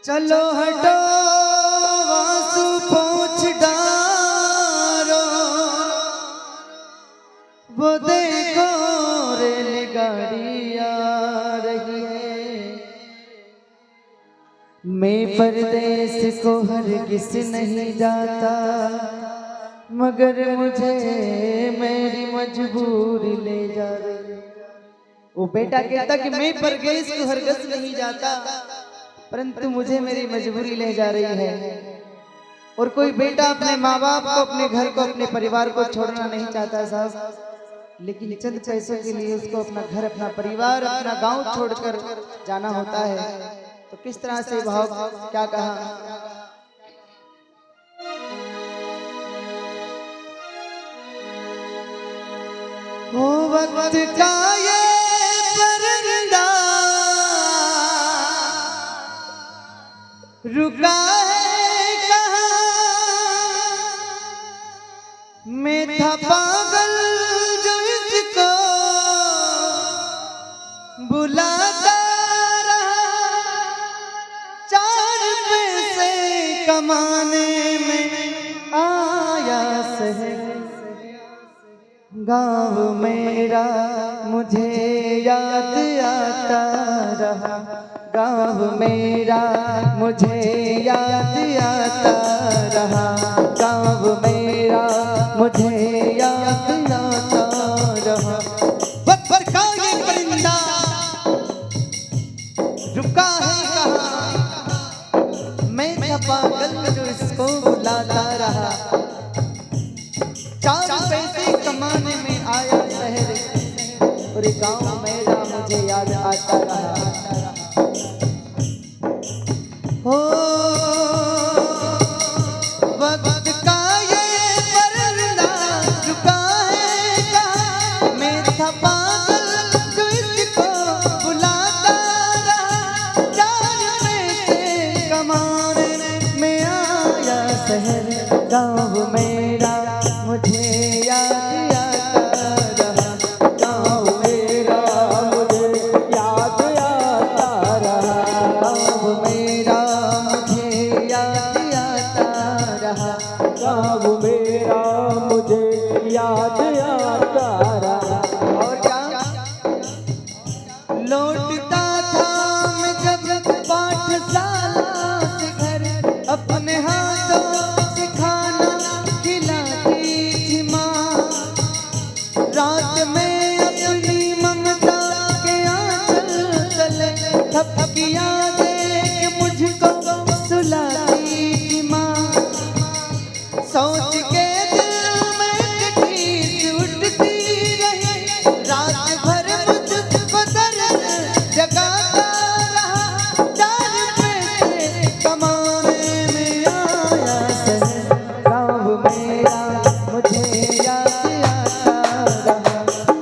चलो हटो आंसू पोंछ डारो, वो देखो रेलगाड़ी आ रही है। मैं परदेस को हरगिज़ नहीं जाता, मगर मुझे मेरी मजबूरी ले जा रही है। वो बेटा कहता कि मैं परदेस को हरगिज़ नहीं जाता, परंतु मुझे मेरी मजबूरी ले जा रही है। और कोई बेटा अपने माँ बाप को, अपने घर को, अपने परिवार को छोड़ना नहीं चाहता साहब, लेकिन चंद पैसों के लिए उसको अपना घर, अपना परिवार, अपना गांव छोड़कर जाना होता है। तो किस तरह से भाव क्या कहा, हो वक्त का ये परिंदा रुका है कहाँ, मैं था पागल जो इसको बुलाता रहा। 4 पैसे कमाने में आया शहर, गाँव मेरा मुझे याद आता रहा। गाँव मेरा मुझे याद आता रहा। गाँव मेरा मुझे याद आता रहा। वक्त का ये परिंदा रुका है कहाँ, मैं था पागल जो इसको बुलाता रहा। 4 पैसे कमाने में आया शहर, और गाँव मेरा मुझे याद आता रहा। हो वक्त का ये परिंदा रुका है कहाँ, मैं था पागल जो इसको बुलाता रहा। 4 पैसे कमाने में आया शहर, गाँव मेरा मुझे याद आता रहा। गाँव मेरा मुझे याद आता रहा। गाँव मेरा मुझे याद आता रहा। गाँव मेरा मुझे याद आता रहा। और क्या लौटता था मैं जब पाठशाला से घर, अपने हाथों से खाना खिलाती थी माँ। रात में अपनी ममता के आंचल तले थपकियाँ दे के मुझको सुलाती थी माँ। सोच के दिल में एक चीज़ उठती रही, रात भर मुझको दर्द जगाता रहा। 4 पैसे कमाने में आया शहर, गाँव मेरा मुझे याद आता रहा।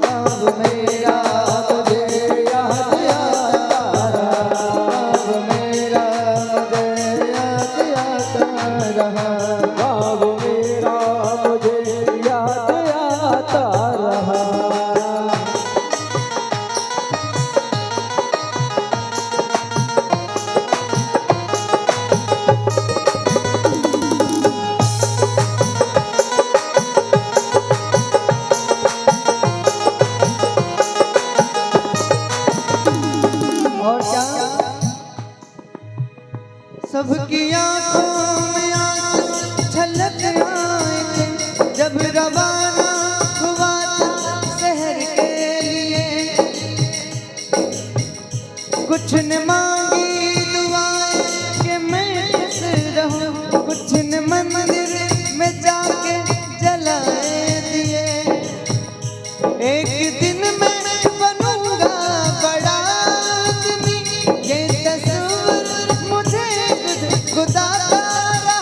गाँव मेरा मुझे याद आता रहा। गाँव मेरा मुझे याद आता रहा। गाँव मेरा मुझे याद आता रहा। और क्या सबकी आंखों में आंसू छलक आए थे, जब रवाना हुआ था शहर के लिए। कुछ ने मांगी दुआएं कि मैं खुश रहूं, कुछ ने मंदिर में जाके जलाए दिए। एक दिन मैं बनूंगा बड़ा आदमी, ये तस्वीर मुझे गुदगुदाता रहा।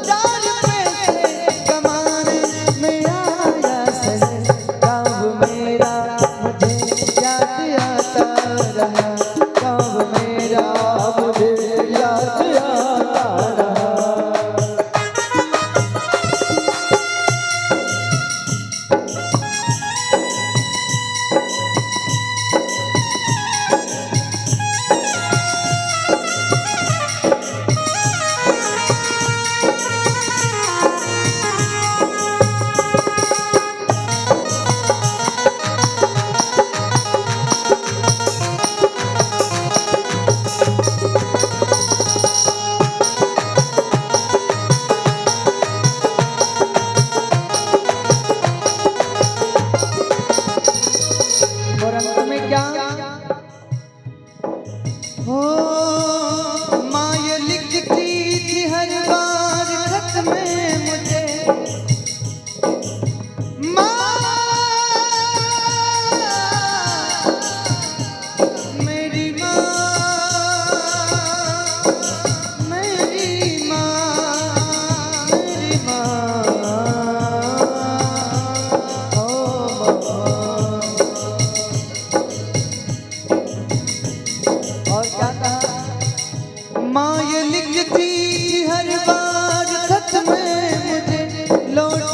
4 पैसे कमाने में आया शहर, गाँव मेरा मुझे याद आता रहा। गाँव मेरा मुझे याद आता रहा। हो माँ ये लिखती थी हर बार खत में मुझे, माँ मेरी माँ, मेरी माँ, मेरी माँ, ओ और क्या कहा? माँ ये लिखती थी हर बार खत में मुझे, लौट